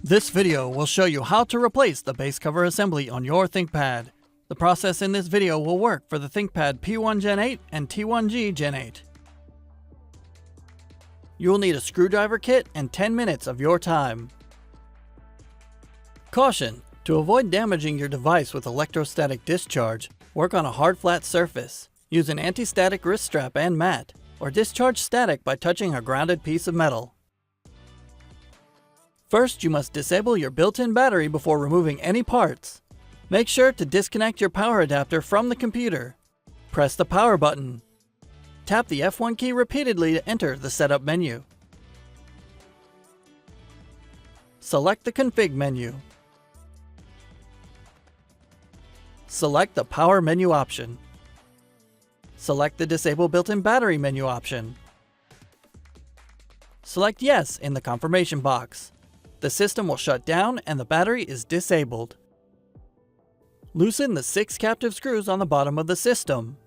This video will show you how to replace the base cover assembly on your ThinkPad. The process in this video will work for the ThinkPad P1 Gen 8 and T1g Gen 8. You will need a screwdriver kit and 10 minutes of your time. Caution! To avoid damaging your device with electrostatic discharge, work on a hard flat surface. Use an anti-static wrist strap and mat, or discharge static by touching a grounded piece of metal. First, you must disable your built-in battery before removing any parts. Make sure to disconnect your power adapter from the computer. Press the power button. Tap the F1 key repeatedly to enter the setup menu. Select the config menu. Select the power menu option. Select the disable built-in battery menu option. Select yes in the confirmation box. The system will shut down and the battery is disabled. Loosen the 6 captive screws on the bottom of the system.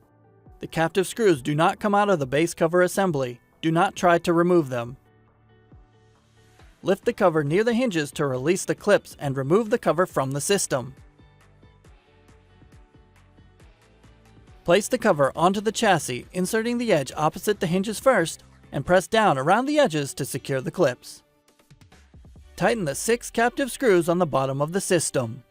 The captive screws do not come out of the base cover assembly. Do not try to remove them. Lift the cover near the hinges to release the clips and remove the cover from the system. Place the cover onto the chassis, inserting the edge opposite the hinges first, and press down around the edges to secure the clips. Tighten the 6 captive screws on the bottom of the system.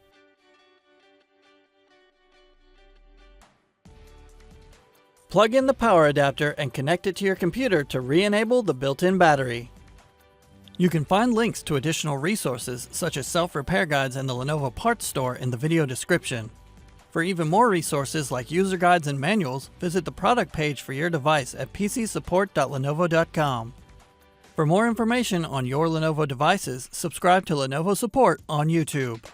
Plug in the power adapter and connect it to your computer to re-enable the built-in battery. You can find links to additional resources such as self-repair guides and the Lenovo parts store in the video description. For even more resources like user guides and manuals, visit the product page for your device at pcsupport.lenovo.com. For more information on your Lenovo devices, subscribe to Lenovo Support on YouTube.